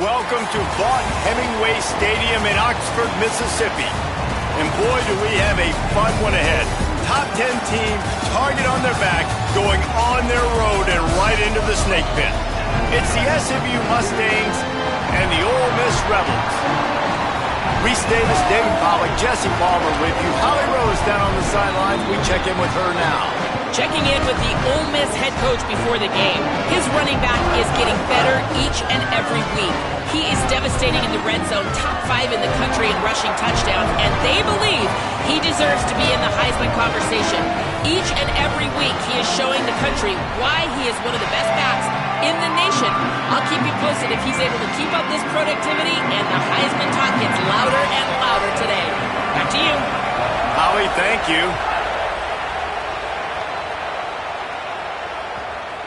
welcome to Vaught-Hemingway Stadium in Oxford, Mississippi. And boy, do we have a fun one ahead. Top 10 team, target on their back, going on their road and right into the snake pit. It's the SMU Mustangs and the Ole Miss Rebels. Reese Davis, David Pollack, Jesse Palmer with you. Holly Rose down on the sidelines. We check in with her now. Checking in with the Ole Miss head coach before the game. His running back is getting better each and every week. He is devastating in the red zone, top 5 in the country in rushing touchdowns, and they believe he deserves to be in the Heisman conversation. Each and every week, he is showing the country why he is one of the best backs in the nation. I'll keep you posted if he's able to keep up this productivity, and the Heisman talk gets louder and louder today. Back to you. Holly, thank you.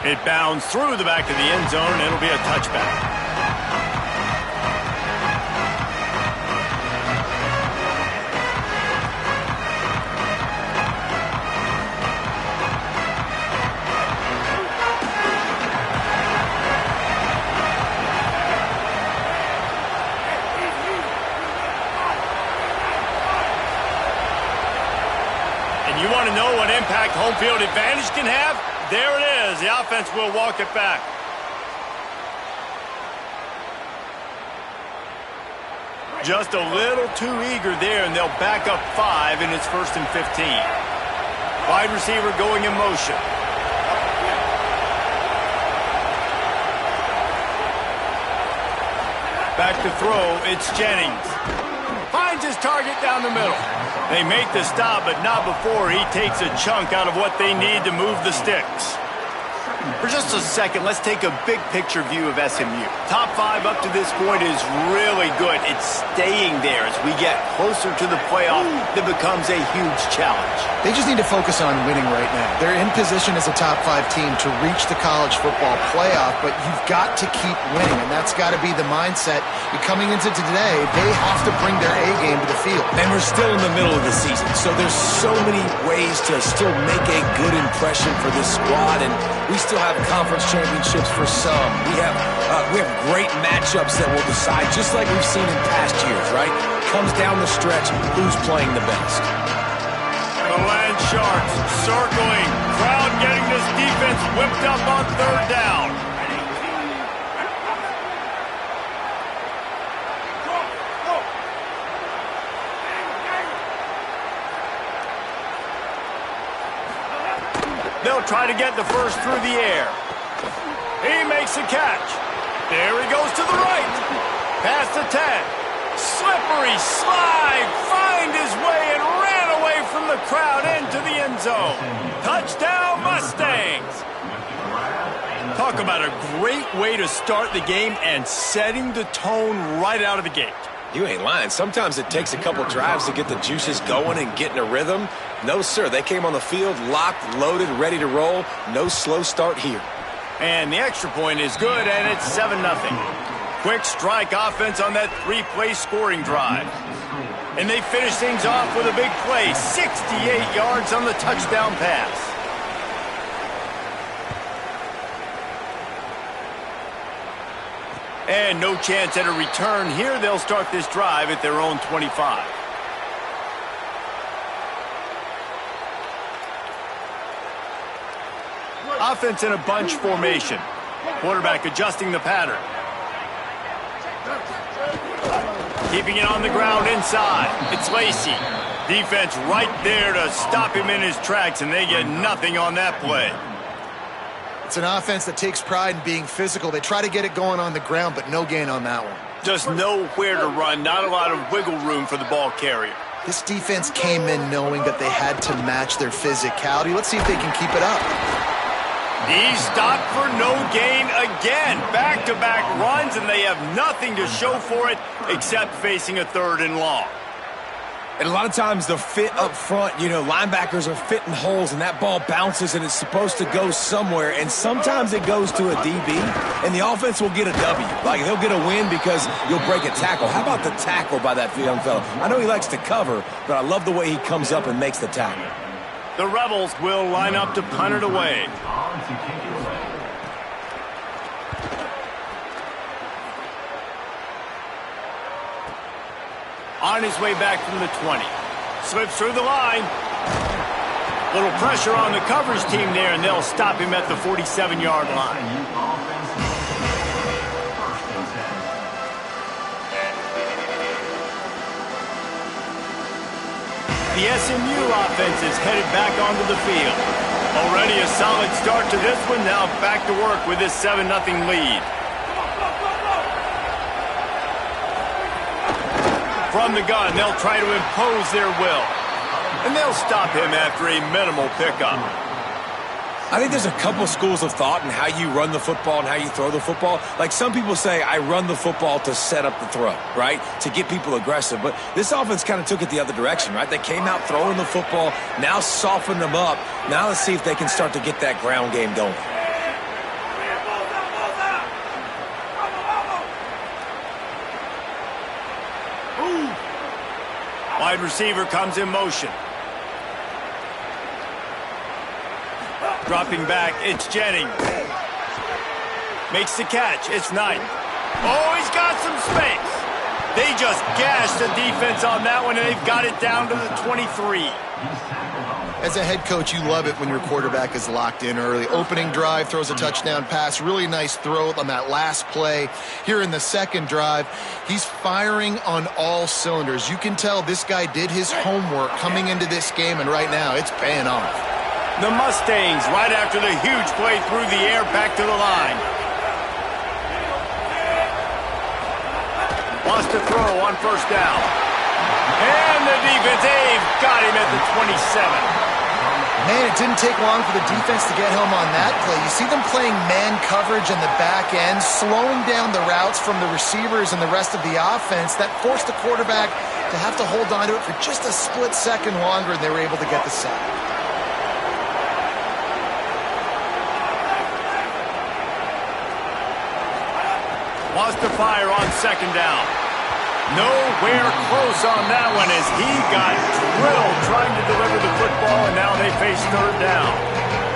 It bounds through the back of the end zone, and it'll be a touchback. And you want to know what impact home field advantage can have? There it is. The offense will walk it back. Just a little too eager there, and they'll back up 5, and it's 1st and 15. Wide receiver going in motion. Back to throw, it's Jennings. Finds his target down the middle. They make the stop, but not before he takes a chunk out of what they need to move the sticks. For just a second, let's take a big picture view of SMU. Top 5 up to this point is really good. It's staying there as we get closer to the playoff. That becomes a huge challenge. They just need to focus on winning right now. They're in position as a top 5 team to reach the college football playoff, but you've got to keep winning, and that's got to be the mindset. Coming into today, they have to bring their A game to the field. And we're still in the middle of the season, so there's so many ways to still make a good impression for this squad, and we still have conference championships for some. We have great matchups that will decide, just like we've seen in past years, right? Comes down the stretch, who's playing the best. The Land Sharks circling. Crowd getting this defense whipped up on 3rd down. They'll try to get the first through the air. He makes a catch. There he goes to the right. Past the 10. Slippery slide. Find his way and ran away from the crowd into the end zone. Touchdown, Mustangs. Talk about a great way to start the game and setting the tone right out of the gate. You ain't lying. Sometimes it takes a couple drives to get the juices going and get in a rhythm. No, sir. They came on the field locked, loaded, ready to roll. No slow start here. And the extra point is good, and it's 7-0. Quick strike offense on that 3-play scoring drive. And they finish things off with a big play. 68 yards on the touchdown pass. And no chance at a return here. They'll start this drive at their own 25. Offense in a bunch formation. Quarterback adjusting the pattern. Keeping it on the ground inside. It's Lacey. Defense right there to stop him in his tracks, and they get nothing on that play. It's an offense that takes pride in being physical. They try to get it going on the ground, but no gain on that one. Just nowhere to run. Not a lot of wiggle room for the ball carrier. This defense came in knowing that they had to match their physicality. Let's see if they can keep it up. He stopped for no gain again. Back-to-back runs, and they have nothing to show for it except facing a 3rd and long. And a lot of times the fit up front, linebackers are fitting holes, and that ball bounces, and it's supposed to go somewhere, and sometimes it goes to a DB, and the offense will get a W. Like, they'll get a win because you'll break a tackle. How about the tackle by that young fella? I know he likes to cover, but I love the way he comes up and makes the tackle. The Rebels will line up to punt it away. On his way back from the 20. Slips through the line. Little pressure on the coverage team there, and they'll stop him at the 47-yard line. The SMU offense is headed back onto the field. Already a solid start to this one. Now back to work with this 7-0 lead. From the gun, they'll try to impose their will. And they'll stop him after a minimal pickup. I think there's a couple schools of thought in how you run the football and how you throw the football. Like some people say, I run the football to set up the throw, right? To get people aggressive. But this offense kind of took it the other direction, right? They came out throwing the football, now softened them up. Now let's see if they can start to get that ground game going. Wide receiver comes in motion. Dropping back, it's Jennings. Makes the catch, it's Knight. Oh, he's got some space. They just gashed the defense on that one, and they've got it down to the 23. As a head coach, you love it when your quarterback is locked in early. Opening drive, throws a touchdown pass. Really nice throw on that last play. Here in the second drive, he's firing on all cylinders. You can tell this guy did his homework coming into this game, and right now it's paying off. The Mustangs, right after the huge play through the air, back to the line. Wants to throw on first down. And the defense, they've got him at the 27. Man, it didn't take long for the defense to get home on that play. You see them playing man coverage in the back end, slowing down the routes from the receivers and the rest of the offense. That forced the quarterback to have to hold on to it for just a split second longer, and they were able to get the sack. Wants to fire on second down. Nowhere close on that one as he got drilled trying to deliver the football, and now they face third down.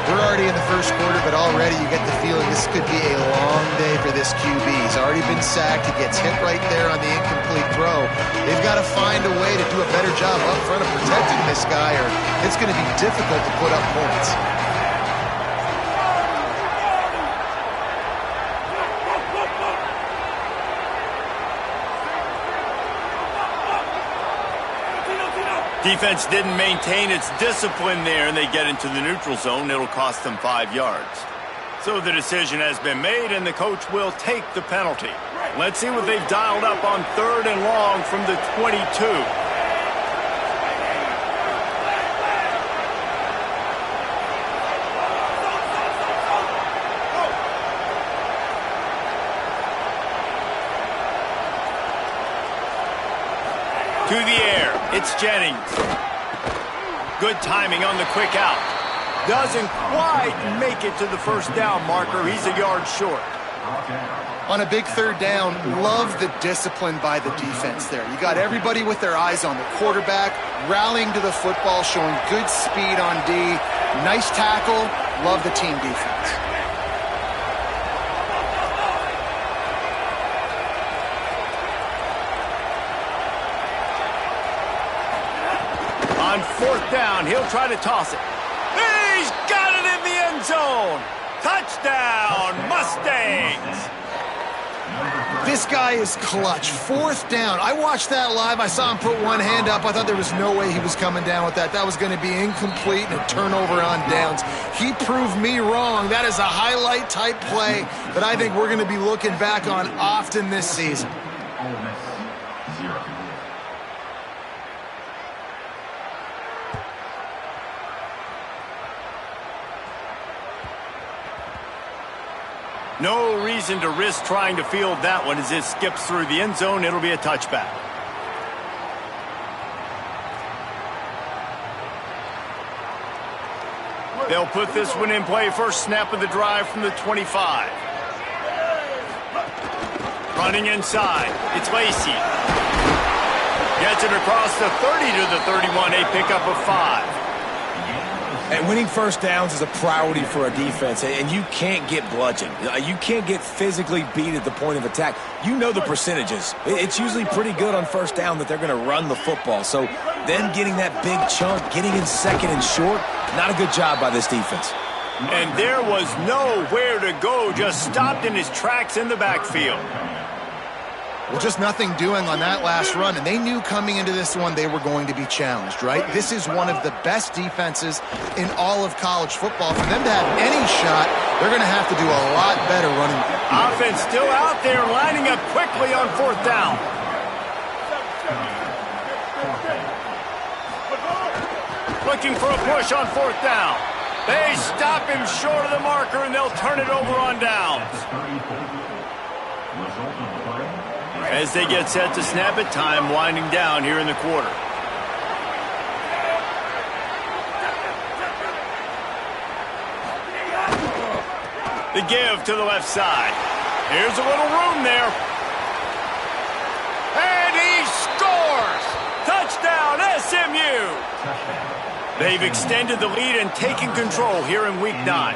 We're already in the first quarter, but already you get the feeling this could be a long day for this QB. He's already been sacked. He gets hit right there on the incomplete throw. They've got to find a way to do a better job up front of protecting this guy, or it's going to be difficult to put up points. Defense didn't maintain its discipline there, and they get into the neutral zone. It'll cost them 5 yards. So the decision has been made, and the coach will take the penalty. Let's see what they've dialed up on third and long from the 22. To the air, it's Jennings. Good timing on the quick out. Doesn't quite make it to the first down marker. He's a yard short. On a big third down, love the discipline by the defense there. You got everybody with their eyes on the quarterback, rallying to the football, showing good speed on D. Nice tackle. Love the team defense. On fourth down, he'll try to toss it. He's got it in the end zone. Touchdown, Mustangs. This guy is clutch. Fourth down. I watched that live. I saw him put one hand up. I thought there was no way he was coming down with that. That was going to be incomplete and a turnover on downs. He proved me wrong. That is a highlight type play that I think we're going to be looking back on often this season. Ole Miss, 0. No reason to risk trying to field that one as it skips through the end zone. It'll be a touchback. They'll put this one in play. First snap of the drive from the 25. Running inside. It's Lacey. Gets it across the 30 to the 31. A pickup of 5. And winning first downs is a priority for a defense, and you can't get bludgeoned. You can't get physically beat at the point of attack. You know the percentages. It's usually pretty good on first down that they're going to run the football. So them getting that big chunk, getting in second and short, not a good job by this defense. And there was nowhere to go, just stopped in his tracks in the backfield. Well, just nothing doing on that last run, and they knew coming into this one they were going to be challenged, right? This is one of the best defenses in all of college football. For them to have any shot, they're going to have to do a lot better running. Offense still out there, lining up quickly on fourth down. Looking for a push on fourth down. They stop him short of the marker, and they'll turn it over on downs. As they get set to snap it, time winding down here in the quarter. The give to the left side. Here's a little room there. And he scores! Touchdown, SMU! They've extended the lead and taken control here in Week 9.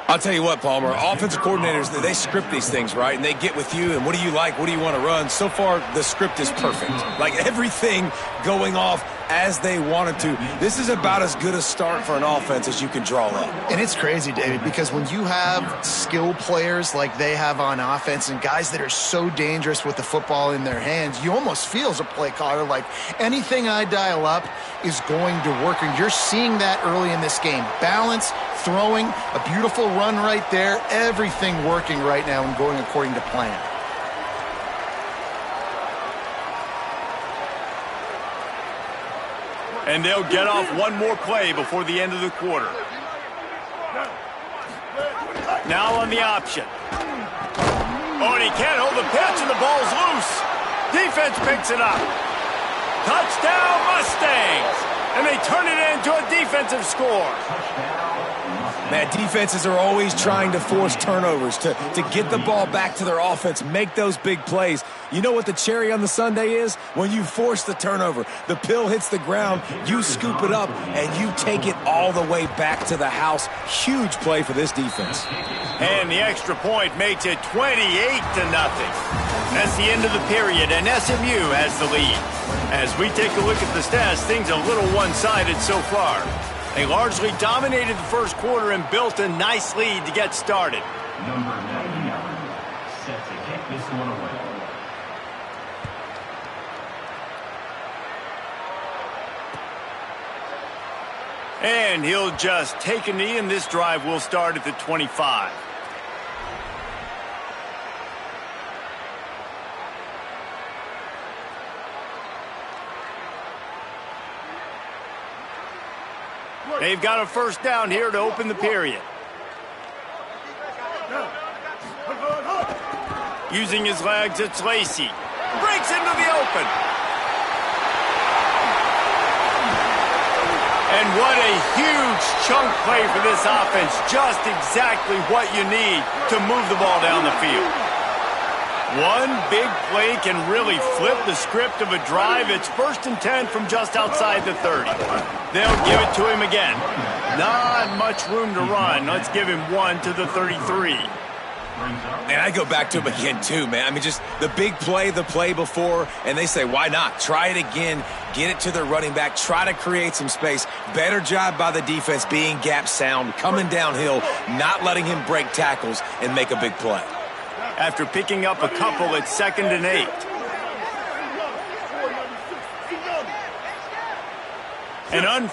I'll tell you what, Palmer, offensive coordinators, they script these things, right? And they get with you, and what do you like? What do you want to run? So far, the script is perfect. Like, everything going off as they wanted to. This is about as good a start for an offense as you can draw up. And it's crazy, David, because when you have skill players like they have on offense and guys that are so dangerous with the football in their hands, you almost feel as a play caller like anything I dial up is going to work. And you're seeing that early in this game. Balance, throwing, a beautiful run right there, everything working right now and going according to plan. And they'll get off one more play before the end of the quarter. Now on the option. Oh, and he can't hold the pitch, and the ball's loose. Defense picks it up. Touchdown, Mustangs! And they turn it into a defensive score. Man, defenses are always trying to force turnovers to get the ball back to their offense, make those big plays. You know what the cherry on the sundae is? When you force the turnover, the pill hits the ground, you scoop it up, and you take it all the way back to the house. Huge play for this defense. And the extra point makes it 28-0. That's the end of the period, and SMU has the lead. As we take a look at the stats, things a little one-sided so far. They largely dominated the first quarter and built a nice lead to get started. Number 99, set to kick this one away. And he'll just take a knee, and this drive will start at the 25. They've got a first down here to open the period. Using his legs, it's Lacey. Breaks into the open. And what a huge chunk play for this offense. Just exactly what you need to move the ball down the field. One big play can really flip the script of a drive. It's 1st and 10 from just outside the 30. They'll give it to him again. Not much room to run. Let's give him one to the 33. And I go back to him again, too, man. I mean, just the big play, the play before, and they say, why not? Try it again, get it to their running back, try to create some space. Better job by the defense being gap sound, coming downhill, not letting him break tackles and make a big play. After picking up a couple, it's 2nd and 8. An